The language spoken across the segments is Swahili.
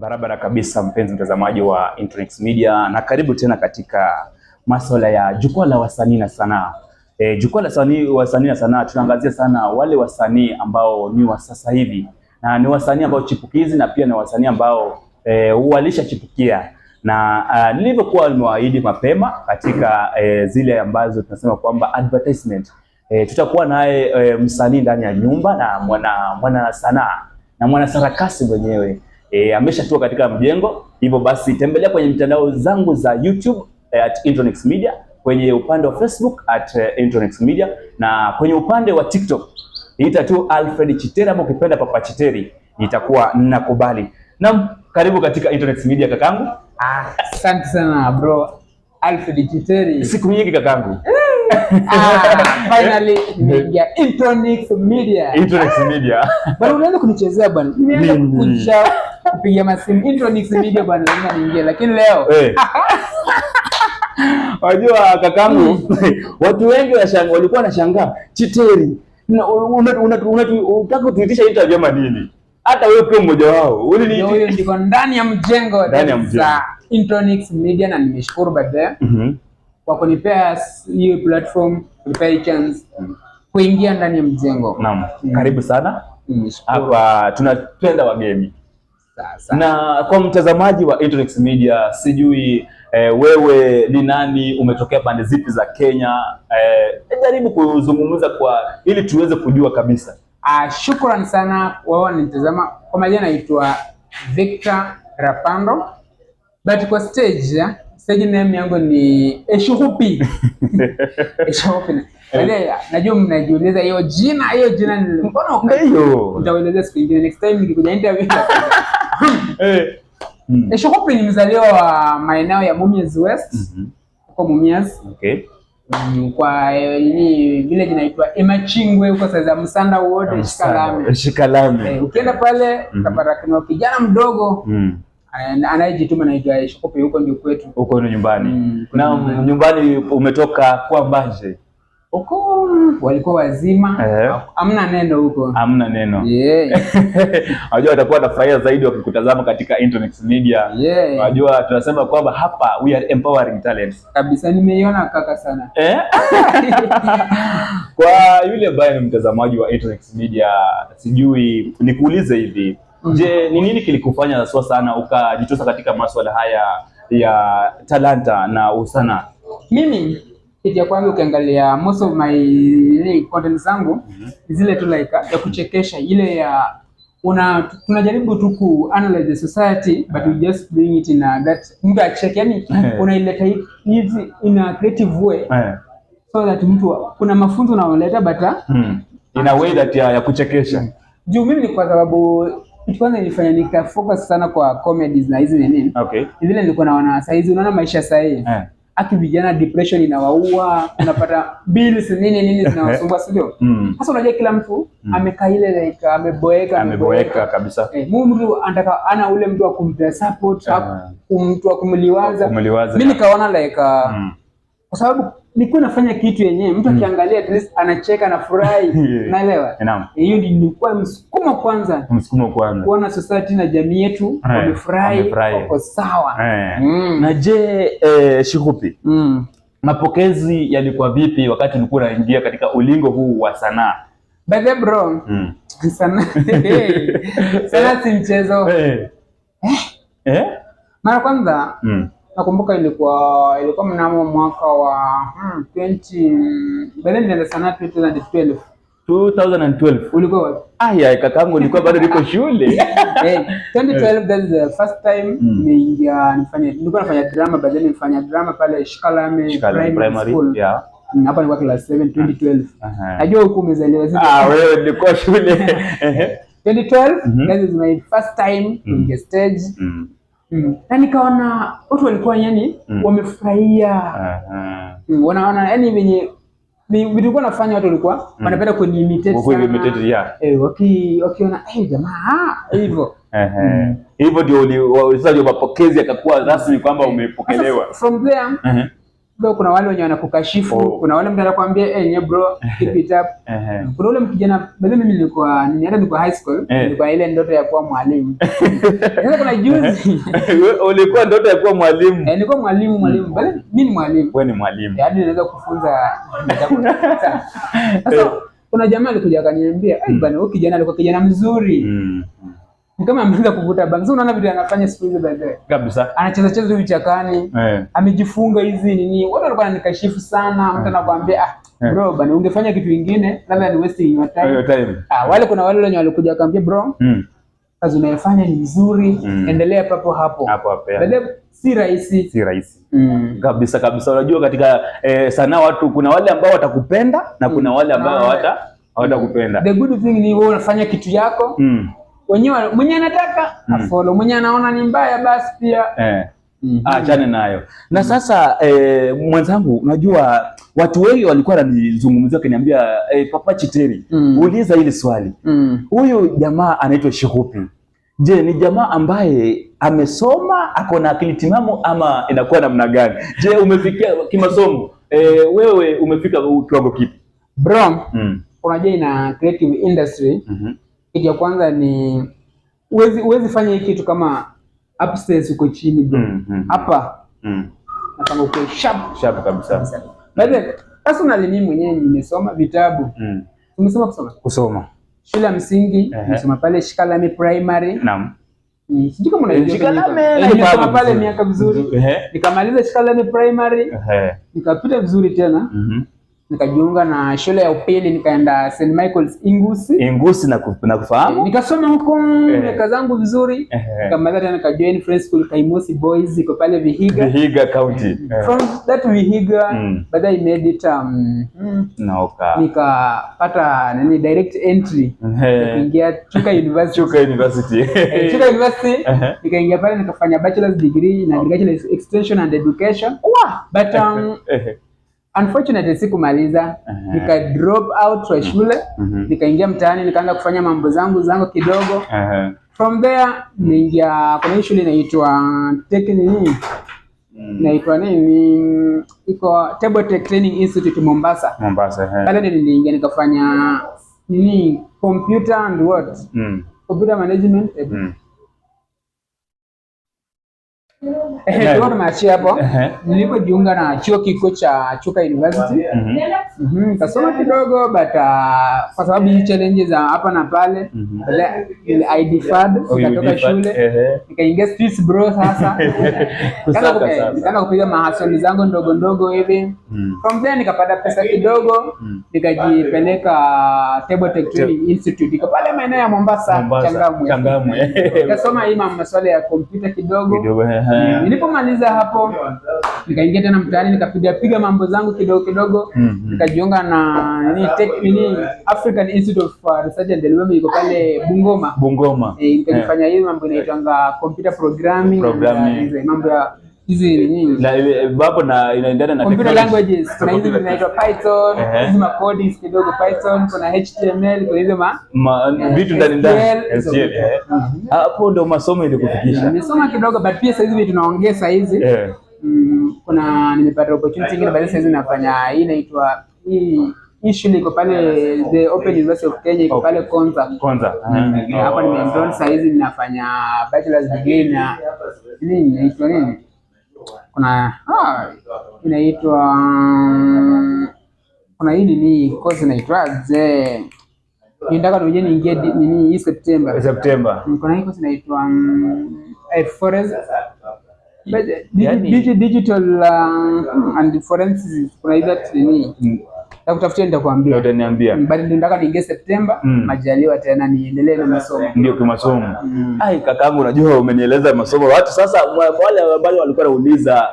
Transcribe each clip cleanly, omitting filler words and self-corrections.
Barabara kabisa, mpenzi mtazamaji wa Intronix Media, na karibu tena katika masuala ya jukwaa la wasanii na sanaa. Jukwaa la wasanii na sanaa tunaangazia sana wale wasanii ambao ni wa sasa hivi, na ni wasanii ambao chipukizi na pia ni wasanii ambao walishachipukia. Na nilivyokuwa nimewaahidi mapema katika zile ambazo tunasema kwamba advertisement, tutakuwa naye msanii ndani ya nyumba na mwana sanaa na mwana sarakasi mwenyewe. Ameshatua katika mjengo. Hivyo basi tembelea kwenye mitandao zangu za YouTube at Intronix Media, kwenye upande wa Facebook at Intronix Media, na kwenye upande wa TikTok ita tu Alfred Chiteri, ama ukipenda Papa Chiteri itakuwa nakubali. Naam, karibu katika Intronix Media kakangu. Asante sana bro Alfred Chiteri. Siku nyingi kakangu. Finally nimeingia Intronix Media. Intronix Media. Bwana unaanza kunichezea bwana. Nimeanza kukuja kupiga masimu Intronix Media bwana, lazima niingie, lakini leo wajua kakangu, watu wengi walikuwa wanashangaa, Chiteri unataka kutuitisha interview ama nini? Hata wewe pia mmoja wao. Huyo ndiko ndani ya mjengo za Intronix Media, na nimeshukuru baadaye kwa kunipea hiyo platform, kunipea chance kuingia ndani ya mjengo. Naam, karibu sana. Hapa tunapenda wageni. Sasa. Na kwa mtazamaji wa Intronix Media, sijui wewe ni nani, umetokea pande zipi za Kenya? Jaribu kuzungumza ili tuweze kujua kabisa. Shukrani sana wao wanitazama. Kwa majina naitwa Victor Rapando, but kwa stage name yangu ni Eshuhupi. Eshuhupi. Najua mnajiuliza hiyo jina ni mbona hiyo? Nitawaeleza siku nyingine, next time nikikuja interview. Eshuhupi ni mzaliwa wa maeneo ya Mumias West. Huko Mumias. Okay. Kwa vile inaitwa Emachingwe huko sasa Msanda Ward, Shikalame. Ukienda pale utapata kuna kijana mdogo anayejituma naitwa Eshuhupi, huko ndio kwetu. Huko ni nyumbani. Na nyumbani umetoka kwa Mbanje. Huko walikuwa wazima, hamna neno huko. Hamna neno. Unajua watakuwa wanafurahia zaidi wakikutazama katika Intronix Media. Unajua tunasema kwamba hapa we are empowering talents. Kabisa, nimeiona kaka sana. Kwa yule ambaye ni mtazamaji wa Intronix Media, sijui nikuulize hivi. Je, ni nini kilikufanya haswa sana ukajitosa katika masuala haya ya talanta na usana? Mimi kitu ya kwanza, ukiangalia most of my content zangu zile tu like ya kuchekesha, ile ya tunajaribu tu ku analyze the society, but we just bring it in a that mtu acheke, yani unaileta hizi in a creative way, so that mtu kuna mafunzo unaoleta but in a way that ya kuchekesha. Juu mimi ni kwa sababu kitu kwanza nilifanya nika focus sana kwa comedies na hizi nini. Okay. Zile nilikuwa naona saizi, unaona maisha sasa aki vijana depression inawaua, unapata bills nini zinawasumbua, sio? Sasa unajua kila mtu amekaa ile like ameboeka kabisa. Mtu anataka ana ule mtu wa kumpea support, mtu wa kumliwaza. Mimi nikaona like kwa sababu nilikuwa nafanya kitu yenyewe mtu akiangalia at least anacheka na furahi. Unaelewa? Hiyo nilikuwa msukumo kwanza kuona society na jamii yetu wamefurahi, wako sawa. Na je, Shuhupi, mapokezi yalikuwa vipi wakati ulikuwa unaingia katika ulingo huu wa sanaa? Bebe bro, sanaa si mchezo. Mara kwanza nakumbuka ilikuwa mnamo mwaka wa 20 baada nilianza sanaa 2012. Ulikuwa wapi? Kakangu nilikuwa bado niko shule. 2012 that is the first time nilikuwa nafanya drama, baadaye nilifanya drama pale Shikalame Primary School. Hapa nilikuwa class 7 2012. Najua huko umezaliwa sisi. Wewe nilikuwa shule. 2012 that is my first time on the stage. Na nikaona watu walikuwa yani wamefurahia. Wanaona yani venye vilikuwa nafanya, watu walikuwa wanapenda kuniimitate sana. Wakiona jamaa hivyo. Hivyo ndio mapokezi yakakuwa rasmi kwamba umepokelewa. From there Ndio kuna wale wenye wanakukashifu, kuna wale mtu anakuambia nye bro keep it up. Kuna ule mkijana bado mimi nilikuwa high school, nilikuwa ile ndoto ya kuwa mwalimu. Sasa kuna juzi ulikuwa ndoto ya kuwa mwalimu? Nilikuwa mwalimu bado mimi ni mwalimu. Wewe ni mwalimu. Yaani naweza kufunza. Sasa kuna jamaa alikuja akaniambia, bwana huyu kijana alikuwa kijana mzuri. Ni kama ameanza kuvuta bangi. Sasa unaona vitu anafanya siku hizi baadaye. Kabisa. Anacheza cheza vichakani. Amejifunga hizi nini. Watu walikuwa wananikashifu sana. Mtu anakuambia bro bana ungefanya kitu kingine, labda ni wasting your time. Wale kuna wale wenye walikuja akamwambia bro, kazi unayofanya ni nzuri, endelea papo hapo. Baadaye si rahisi. Kabisa. Unajua katika sanaa watu kuna wale ambao watakupenda na kuna wale ambao hawatakupenda. The good thing ni wewe unafanya kitu yako. Mwenye anataka afollow, mwenye anaona ni mbaya basi pia achane nayo. Na sasa mwenzangu, unajua watu wengi walikuwa wananizungumzia kaniambia Papa Chiteri, uliza hili swali. Huyu jamaa anaitwa Shihupi. Je, ni jamaa ambaye amesoma, ako na akili timamu ama inakuwa namna gani? Je, umefikia kimasomo? Wewe umefika kiwango kipi? Bro, unajua ina creative industry. Kitu ya kwanza ni uwezi fanya hii kitu kama upstairs uko chini bro. Hapa nataka uko sharp kabisa. Baadaye personally mimi mwenyewe nimesoma vitabu. Umesoma kusoma shule ya msingi, nimesoma pale Shikalame Primary. Naam. Sijui kama unajua Shikalame. Nimesoma pale miaka vizuri. Nikamaliza Shikalame Primary. Nikapita vizuri tena. Nikajiunga na shule ya upili, nikaenda St. Michael's Ingusi na kufahamu. Nikasoma huko miaka zangu vizuri. Nikamaliza tena nikajoin Friends School Kaimosi Boys iko pale Vihiga County. From that Vihiga baadaye made it nikapata direct entry kuingia Chuka University. Nikaingia pale nikafanya bachelor's degree in agricultural extension and education. But unfortunately sikumaliza, nika drop out wa shule, nikaingia mtaani, nikaanza kufanya mambo zangu kidogo. From there niingia kuna shule inaitwa iko Table Tech Training Institute Mombasa. Pale niliingia nikafanya computer and what? Computer management. Hapo nilipojiunga na chuo kikuu cha Chuka University. Nikasoma kidogo but kwa sababu hii challenges za hapa na pale I deferred nikatoka shule nikaingia streets bro. Sasa nikaanza kupiga mahasoli zangu ndogo hivi. From there nikapata pesa kidogo nikajipeleka Table Tech Training Institute iko pale maeneo ya Mombasa Changamwe. Nikasoma hii masuala ya kompyuta kidogo. Nilipomaliza hapo nikaingia tena mtaani nikapiga mambo zangu kidogo. Nikajiunga na African Institute of Research and Development iko pale Bungoma. Nikafanya hiyo mambo inaitwa computer programming. Mambo ya hizi hapo na inaendana na computer languages. Kuna hizi zinaitwa Python, hizi ma codings kidogo Python, kuna HTML, kuna hizo vitu ndani. Hapo ndo masomo ilikufikisha. Nimesoma kidogo but pia sasa hivi tunaongeza hizi. Kuna nimepata opportunity nyingine baadaye sasa nafanya hii inaitwa hii shule iko pale the Open University of Kenya iko pale Konza. Hapa nimeenroll sasa hizi ninafanya bachelor's degree na inaitwa kuna inaitwa kuna hii course inaitwa nataka tuje niingie hii September. Kuna hii course inaitwa forest digital and forensics. Kuna hizo nakutafutia nitakwambia. Utaniambia. Bali ndio nataka niingie September, majaliwa tena niendelee na masomo. Ndio kimasomo. Kakaangu unajua umenieleza masomo. Watu sasa wale ambao walikuwa wanauliza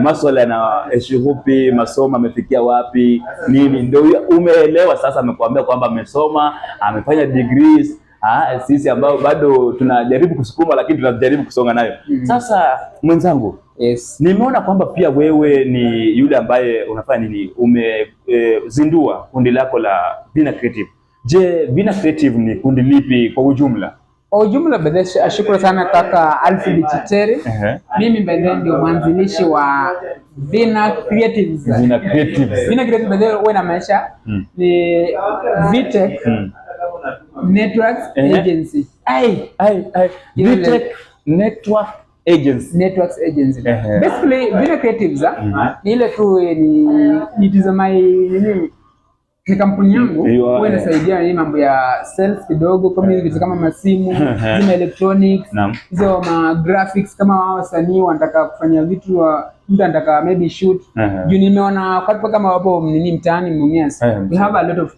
masuala na Shihupi masomo amefikia wapi nini, ndio umeelewa sasa. Amekuambia kwamba amesoma, amefanya degrees. Sisi ambao bado tunajaribu kusukuma lakini tunajaribu kusonga nayo. Sasa mwenzangu, nimeona kwamba pia wewe ni yule ambaye unafanya nini, umezindua kundi lako la Vina Creative. Je, Vina Creative ni kundi lipi kwa ujumla? Kwa ujumla bedhe, shukuru sana kaka Alfred Chiteri. Mimi bedhe ndio mwanzilishi wa Vina Creatives. Vina Creatives. Vina Creatives bedhe wewe na maisha ni VTech Networks Agency. VTech Networks Agency. Basically Vina Creatives ni ile tu ni tizamai ni kampuni yangu huwa inasaidia ni mambo ya sales kidogo, kama vitu kama masimu, zima electronics, hizo ma graphics, kama wao wasanii wanataka kufanya vitu mtu anataka maybe shoot. Juu nimeona kama wapo mtaani Mumias, we have a lot of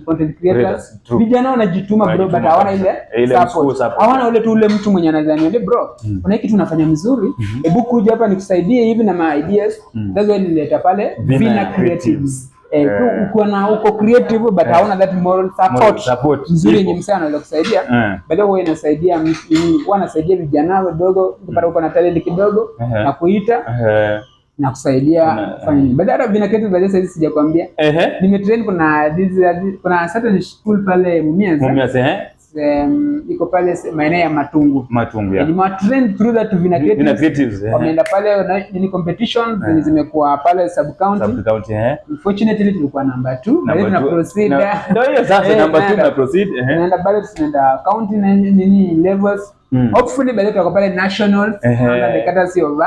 content creators. Vijana wanajituma bro, but hawana ile support. Hawana ule mtu mwenye anadhani bro, kuna kitu unafanya mzuri, hebu kuja hapa nikusaidie hivi na my ideas. That's why nileta pale Vina Creatives. Uko creative but hauna that moral support nzuri yenye msana anaweza kusaidia. Baadaye wewe inasaidia wanasaidia vijana wadogo kupata uko na talent kidogo na kuita na kusaidia kufanya nini. Baadaye Vina Creative baadaye sasa sijakwambia. Nimetrain kuna certain school pale Mumias. Iko pale maeneo ya Matungu. Ni train through that Vina Creatives. Wameenda pale ni competition zimekuwa pale sub county. Unfortunately tulikuwa number 2 na tuna proceed. Ndio hiyo sasa number 2 na proceed. Naenda pale tunaenda county na levels. Hopefully baadaye tutakuwa pale national under the courtesy of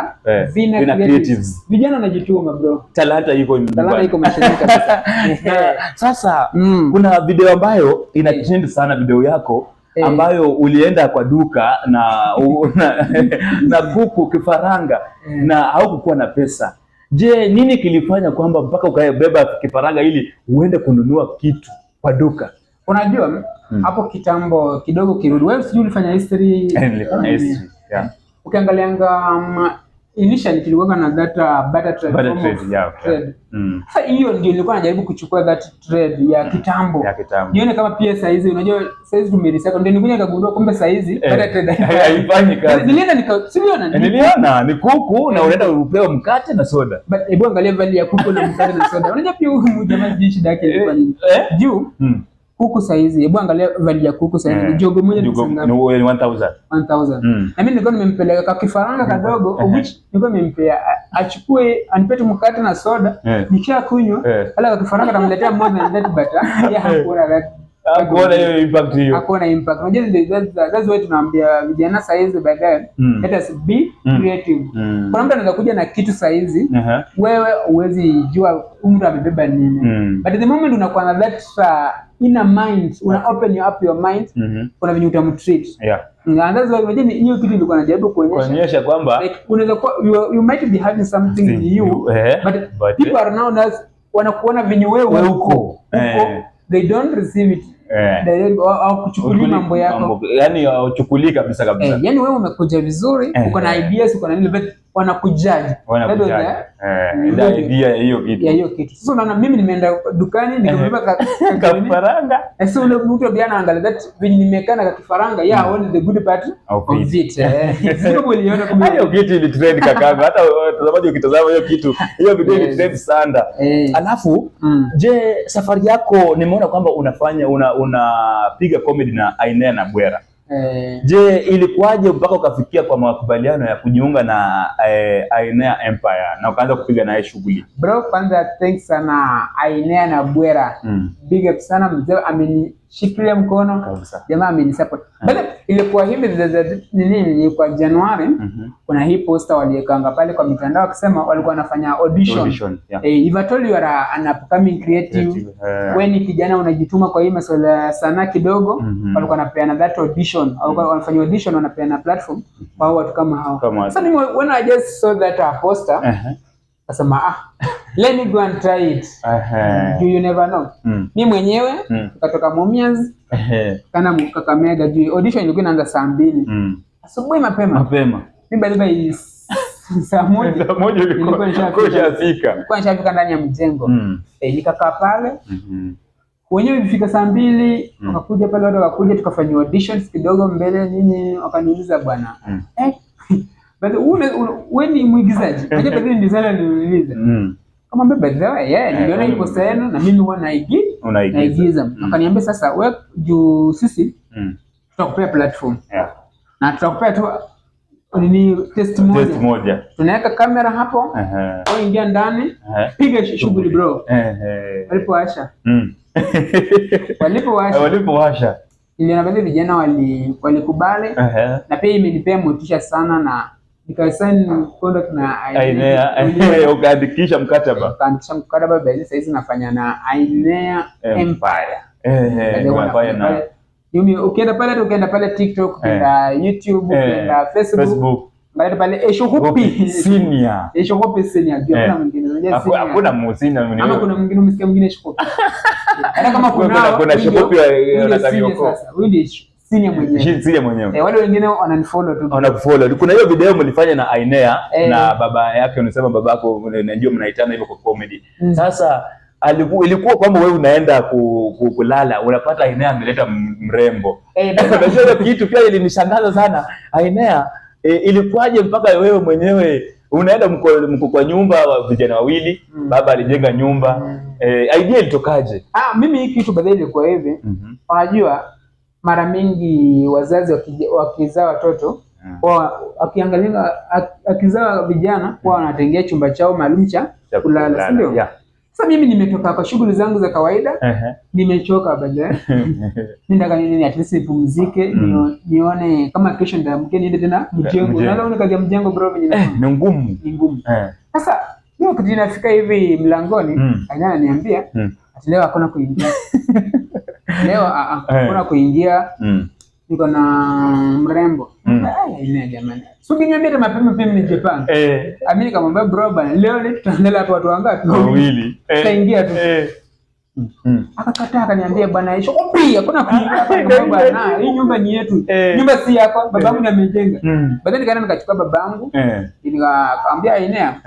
Vina Creatives. Vijana wanajituma bro. Talanta iko mashine kabisa. Sasa kuna video ambayo ina trend sana, video yako ambayo ulienda kwa duka na kuku kifaranga na haukukuwa na pesa. Je, nini kilifanya kwamba mpaka ukabeba kifaranga ili uende kununua kitu kwa duka? Unajua hapo kitambo kidogo kirudi. Wewe sijui ulifanya history. Nilifanya history. Ukiangalianga initially tulikuwa na data barter trade. Sasa hiyo ndio nilikuwa najaribu kuchukua that trade ya kitambo. Nione kama pia saa hizi unajua saa hizi tumerecycle, ndio nilikuja nikagundua kumbe saa hizi barter trade haifanyi kazi. Niliona ni kuku na unaenda upewe mkate na soda. But hebu angalia value ya kuku na mkate na soda. Unajua pia huyu jamaa shida yake ilikuwa nini? Juu kuku saizi, hebu angalia value ya kuku saizi. Jogo moja ni 1000. Na mimi nilikuwa nimempeleka kwa kifaranga kadogo, which nilikuwa nimempea achukue anipe mkate na soda, nikisha kunywa, ala kwa kifaranga tamletea more than that butter. Hakuona hiyo impact hiyo. Hakuona impact. Unajua that's why tunaambia vijana saizi baadaye, let us be creative. Kuna mtu anaweza kuja na kitu saizi, wewe huwezi jua mtu amebeba nini. But the moment unakuwa na that inner mind, una open up your mind, kuna venye utamtreat. And that's why unajua hiyo kitu nilikuwa najaribu kuonyesha kwamba like unaweza kuwa you might be having something new, but people are now wanakuona venye wewe uko. They don't receive it. Au kuchukulia mambo yako. Yaani hauchukulii kabisa. Yaani wewe umekuja vizuri, uko na ideas, uko na nini, but wanakujaji. Ndio idea ya hiyo kitu. Sasa unaona mimi nimeenda dukani nikabeba kifaranga. Sasa ule mtu pia anaangalia that venye nimekana kwa kifaranga, all the good part of it. Sio uliona kama hiyo kitu ili trend kakanga. Hata watazamaji ukitazama hiyo kitu, hiyo video ili trend sana. Alafu je, safari yako nimeona kwamba unapiga comedy na Ainea na Bwera. Je, ilikuwaje mpaka ukafikia kwa makubaliano ya kujiunga na Ainea Empire na ukaanza kupiga naye shughuli? Bro, kwanza thanks sana Ainea na Bwera. Big up sana mzee, amenishikilia mkono kabisa. Jamaa amenisupport. Baada ilikuwa hivi nini kwa Januari, kuna hii poster waliekanga pale kwa mitandao akisema walikuwa wanafanya audition. If at all you are an upcoming creative, when kijana unajituma kwa hii masuala sana kidogo, walikuwa wanapeana that audition. Walikuwa wanafanya audition, wanapeana platform kwa watu kama hao. Sasa mimi when I just saw that poster, kasema let me go and try it. You never know. Mimi mwenyewe tukatoka Mumias kana Kakamega, juu audition ilikuwa inaanza saa 2 asubuhi mapema. Mimi baadaye saa 1 ilikuwa nishafika ndani ya mjengo. Nikakaa pale. Wenyewe ilifika saa 2 wakakuja pale, watu wakakuja tukafanya auditions kidogo mbele nini, wakaniuliza bwana but wewe ni mwigizaji? Unajua baadhi ndio sana niuliza. Kama mbona wewe niliona hii poster yenu na mimi huwa naigiza. Akaniambia sasa wewe juu sisi tutakupea platform. Yeah. Na tutakupea tu ni test moja. Tunaweka kamera hapo. Wewe ingia ndani, piga shughuli bro. Walipowasha. Walipowasha. Niliona baadhi vijana walikubali. Na pia imenipea motisha sana na nikasign contract na Ainea. Ukaandikisha mkataba. Ukaandikisha mkataba basi sasa hizi nafanya na Ainea Empire. Ukienda pale TikTok, ukienda YouTube, ukienda Facebook. Baada pale Eshokopi Senior. Eshokopi Senior. Kuna mwingine unajua senior. Hakuna msina mwingine. Ama kuna mwingine umesikia mwingine Eshokopi. Hata kama kuna Eshokopi wanataka sasa. Huyu ni senior mwenyewe. Senior mwenyewe. Wale wengine wananifollow tu. Wanakufollow. Kuna hiyo video mlifanya na Ainea na baba yake, unasema babako unajua mnaitana hivyo kwa comedy. Sasa ilikuwa kwamba wewe unaenda kulala unapata Ainea ameleta mrembo. Unajua kitu pia ilinishangaza sana. Ainea ilikuwaje mpaka wewe mwenyewe unaenda mko kwa nyumba wa vijana wawili, baba alijenga nyumba. Idea ilitokaje? Mimi hii kitu baadaye ilikuwa hivi. Unajua mara mingi wazazi wakizaa watoto wakiangalia akizaa vijana kwa wanatengea chumba chao maalum cha kulala, si ndio? Sasa mimi nimetoka kwa shughuli zangu za kawaida, nimechoka baadaye. Nenda kanini at least nipumzike, nione kama kesho nitaamka niende tena mjengo. Unaona kazi ya mjengo bro venye ni ngumu. Sasa leo kitu inafika hivi mlangoni, Ainea ananiambia ati leo hakuna kuingia. Leo hakuna kuingia. Niko na mrembo. Ainea jamani. Subiri niambie kama mapema pia nijipanga. Mimi nikamwambia bro bana leo ni tutaendelea hapo watu wangapi? Wawili. Tutaingia tu. Akakataa akaniambia bwana hicho kopi hakuna kuingia bwana. Hii nyumba ni yetu. Nyumba si yako, babangu ndiye amejenga. Baadaye nikaenda nikachukua babangu. Nikamwambia Ainea.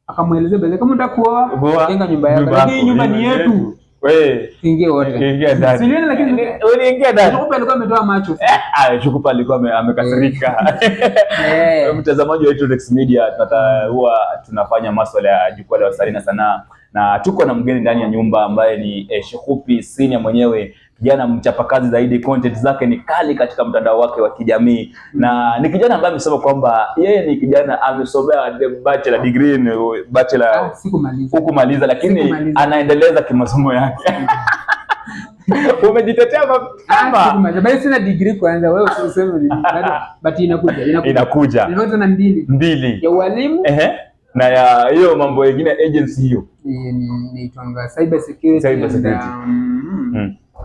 Akamuelezea baadaye kama unataka kuoa jenga nyumba yako. Lakini nyumba ni yetu. Wewe ingie wote. Ingia ndani. Silioni lakini uliingia ndani. Shukupa alikuwa ametoa macho. Shukupa alikuwa amekasirika. Mtazamaji wa Introdex Media huwa tunafanya masuala ya jukwaa la wasanii na sanaa na tuko na mgeni ndani ya nyumba ambaye ni Shukupi Senior mwenyewe, kijana mchapakazi zaidi, content zake ni kali katika mtandao wake wa kijamii na ni kijana ambaye amesema kwamba yeye ni kijana amesomea bachelor degree, bachelor hukumaliza lakini anaendeleza kimasomo yake. Umejitetea mapema. Basi sina degree kwanza, wewe usiseme ni but inakuja. Nilikuwa na mbili ya ualimu na ya hiyo mambo mengine agency hiyo inaitwa cyber security.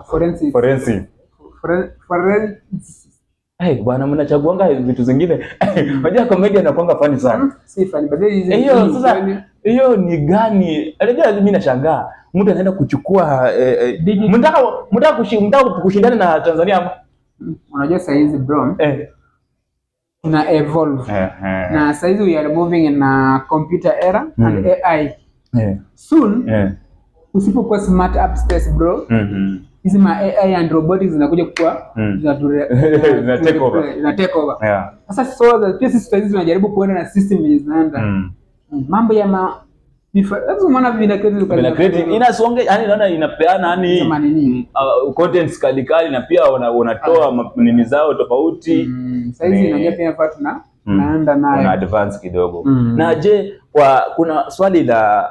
Forensic. Bwana mnachaguanga vitu zingine. Unajua comedy anakuanga funny sana. Si funny but hiyo sasa hiyo ni gani? Unajua mimi nashangaa. Mtu anaenda kuchukua mtaka kushindana na Tanzania ama? Unajua saa hizi bro. Tuna evolve. Na saa hizi we are moving in a computer era and AI. Soon usipokuwa smart upstairs bro. Hizi ma AI and robotics zinakuja kuwa zina take over. Sasa so the sisi hizi tunajaribu kuenda na system zinaenda. Mambo ya lazima vina creative inasonga, yani naona inapeana yani contents kali na pia wanatoa nini zao tofauti. Sasa hizi inaje pia fatuna naenda nayo na advance kidogo. Na je, kuna swali la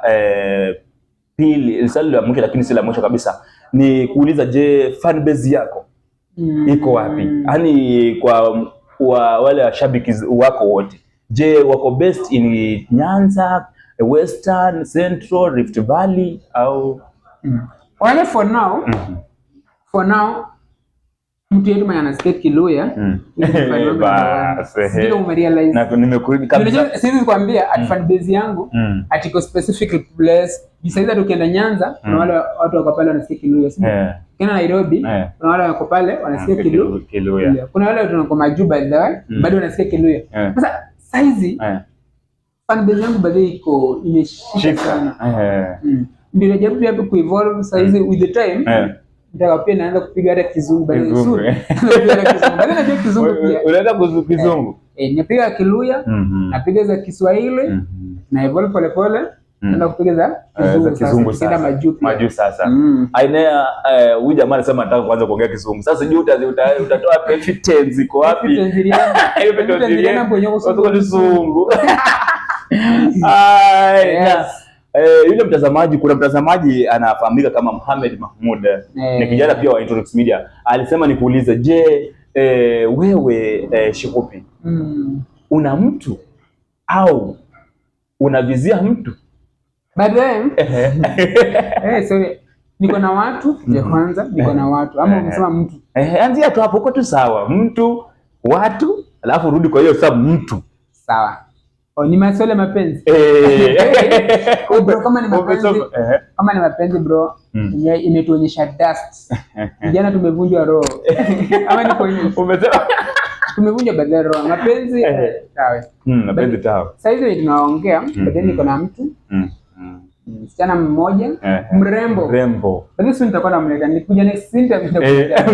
pili, swali la mwisho lakini si la mwisho kabisa, ni kuuliza je, fan base yako iko wapi? Yani kwa wale washabiki wako wote, je wako best in Nyanza, Western, Central, Rift Valley au wale for now mtu yetu mwenye anasikia Kiluya sio umerealize na nimekurudi kabisa. Sisi kwambia at fan base yangu atiko specific place. Besides that ukienda Nyanza kuna wale watu wako pale wanasikia Kiluya, sio kina Nairobi kuna wale wako pale wanasikia Kiluya, kuna wale tunako Majuba bado wanasikia Kiluya. Sasa saizi fan base yangu bado iko imeshika sana. Ndio najaribu pia kuevolve saizi with the time. Ndio pia naanza kupiga hata Kizungu bado soon. Napiga Kizungu pia. Unaenda Kizungu? Napiga Kiluya, napiga za Kiswahili, na evolve pole pole. Naenda kupiga za kizungu sasa. Majuu sasa. Aina huyu jamaa anasema anataka kuanza kuongea kizungu. Sasa sijui utatoa tenzi ziko wapi? Tenzi kizungu. Yule mtazamaji, kuna mtazamaji anafahamika kama Mohamed Mahmoud. Ni kijana pia wa Introx Media. Alisema nikuulize, je, wewe Shikupi, una mtu au unavizia mtu? Baadaye sorry, niko na watu ya kwanza, niko na watu ama umesema mtu? Anzia tu hapo, uko tu sawa. Mtu, watu, alafu rudi kwa hiyo sasa mtu. Sawa. Ni maswala mapenzi. Bro, kama ni mapenzi bro, imetuonyesha dust. Jana tumevunjwa roho. Ama ni kwa nini? Umesema tumevunja badala roho. Mapenzi sawa. Mapenzi sawa. Sasa hivi tunaongea, baadaye niko na mtu. Msichana mmoja mrembo. Sasa sisi nitakuwa namleta, nikuja next interview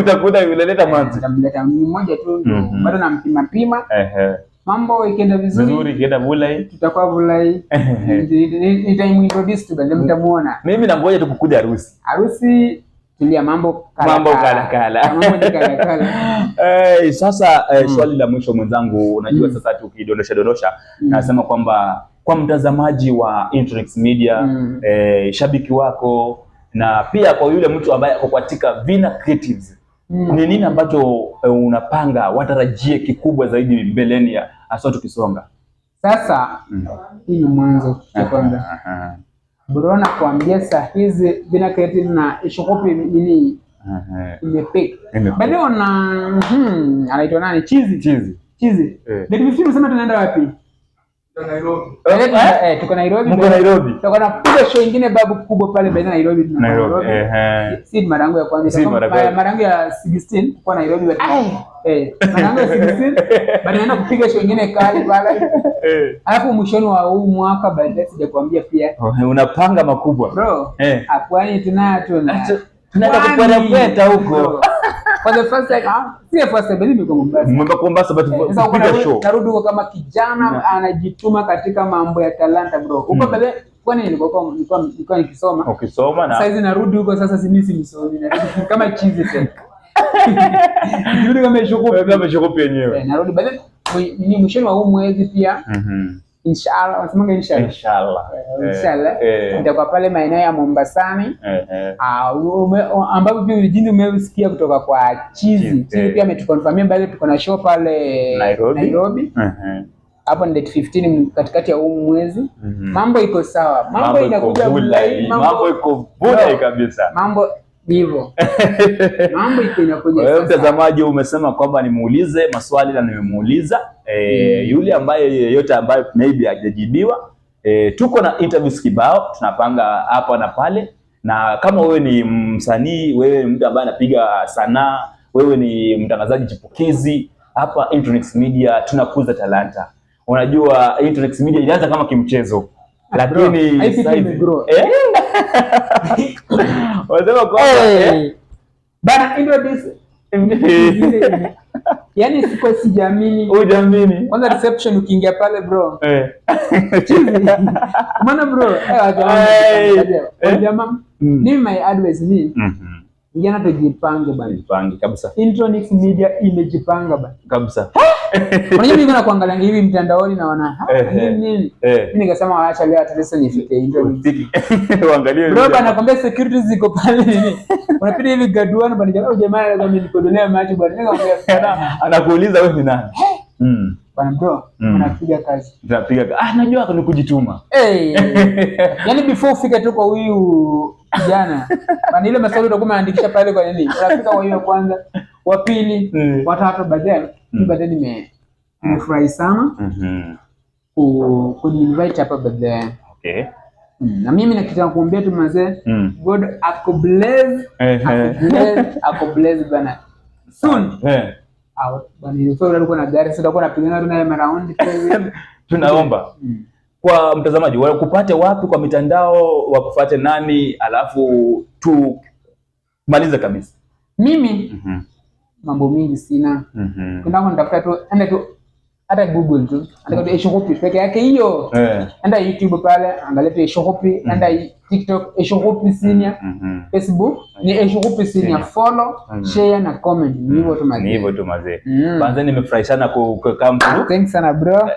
utakuta yuleleta manzi. Nitamleta mmoja tu, bado nampima. Mambo ikienda vizuri, ikienda Vulai, tutakuwa Vulai. Nitaintroduce tu, baadaye mtamuona. Mimi nangoja tu kukuja harusi. Tulia mambo kala. Sasa swali la mwisho mwenzangu, unajua sasa tukidondosha nasema kwamba kwa mtazamaji wa Introx Media, shabiki wako na pia kwa yule mtu ambaye ako katika Vina Creatives, ni nini ambacho unapanga watarajie kikubwa zaidi mbeleni hasa tukisonga? Sasa hii ni mwanzo cha kwanza. Bro, na kuambia saa hizi Vina Creatives na Shikupi nini imepick. Bado anaitwa nani? Chizi. Ndio tunasema tunaenda wapi? Tuko Nairobi. Mko Nairobi. Tuko na piga show nyingine babu kubwa pale baina Nairobi. Si mara yangu ya kwanza. Mara yangu ya 16 kwa Nairobi. Mara yangu ya 16 baada naenda kupiga show nyingine kali pale. Alafu mwishoni wa huu mwaka baadaye sijakwambia pia. Unapanga makubwa. Bro, Pwani tunaenda kupata huko. For the first time, si first time, bali niko Mombasa but kupiga show. Narudi huko kama kijana anajituma katika mambo ya talanta bro. Huko bale kwani nilikuwa nikisoma. Ukisoma na sasa hizi narudi huko sasa mimi nisomi kama chizi tena. Nirudi kama Shikupi yenyewe. Narudi bale ni mwishoni wa huu mwezi pia. Inshallah, wasemanga inshallah. Nitakuwa pale maeneo ya Mombasani. Ambapo pia ulijini umesikia kutoka kwa Chizi. Chizi pia ametukonfirmia bali tuko na show pale Nairobi. Hapo ni date 15 katikati ya huu mwezi. Mambo iko sawa. Mambo inakuja Vulai. Mambo iko Vulai kabisa. Mambo hivyo. Mambo iko inakuja sasa. Wewe mtazamaji umesema kwamba nimuulize maswali na nimemuuliza. Yule ambaye yeyote ambaye maybe hajajibiwa, tuko na interviews kibao tunapanga hapa na pale, na kama wewe ni msanii, wewe ni mtu ambaye anapiga sanaa, wewe ni mtangazaji chipukizi, hapa Introx Media tunakuza talanta. Unajua Introx Media ilianza kama kimchezo, lakini wasema kwa bana introduce yani siko sijaamini. Hujamini. Kwanza reception ukiingia pale bro. Maana bro, jamaa. Ni my advice ni. Vijana tujipange bana. Jipange kabisa. Introx Media imejipanga bana. Kabisa. Unajua mimi nakuangalia hivi mtandaoni na wana nini? Mimi nikasema waacha leo atalesa nifike Introx. Uangalie. Bro bana nakwambia security ziko pale nini? Unapita hivi gaduani bana jamaa jamaa lazima nikodolea maji bana. Nikamwambia sana. Anakuuliza wewe ni nani? Bana bro, unapiga kazi. Tunapiga. Najua ni kujituma. Yaani before ufike tu kwa huyu kijana. Bana ile maswali utakuwa umeandikisha pale kwa nini? Unafika kwa hiyo kwanza, wa pili, wa tatu baadaye. Baadaye nimefurahi sana. Kuni-invite hapa baadaye. Okay. Na mimi nakitaka kuambia tu mzee, God akubless, akubless bana. Soon. Bana hiyo ndio na gari sasa utakuwa unapigana tu naye around. Tunaomba kwa mtazamaji wakupate wapi kwa mitandao, wakufuate nani, alafu tu maliza kabisa. Mimi mambo mingi sina. Kuna nitafuta tu ende tu hata Google tu andika tu Eshohopi peke yake hiyo. Enda YouTube pale angalia tu Eshohopi, enda TikTok Eshohopi Senior, Facebook ni Eshohopi Senior, follow, share na comment. Ni hivyo tu mazee. Ni hivyo tu mazee. Kwanza nimefurahi sana kukaa mtu. Thanks sana bro.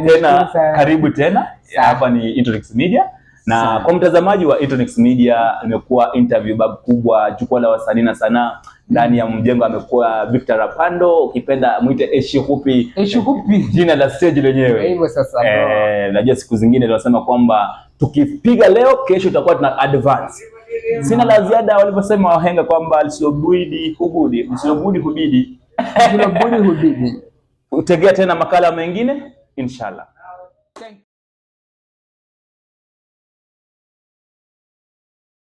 Tena karibu tena. Hapa ni Intronics Media. Na kwa mtazamaji wa Intronics Media, imekuwa interview bag kubwa, jukwaa la wasanii na sanaa. Ndani ya mjengo amekuwa Victor Rapando, ukipenda muite Eshohopi. Eshohopi jina la stage lenyewe. Hivyo sasa bro. Najua siku zingine tunasema kwamba tukipiga leo kesho tutakuwa tuna advance. Sina la ziada, walivyosema wahenga kwamba lisilobudi hubidi, lisilobudi hubidi. Lisilobudi hubidi. Utegea tena makala mengine inshallah.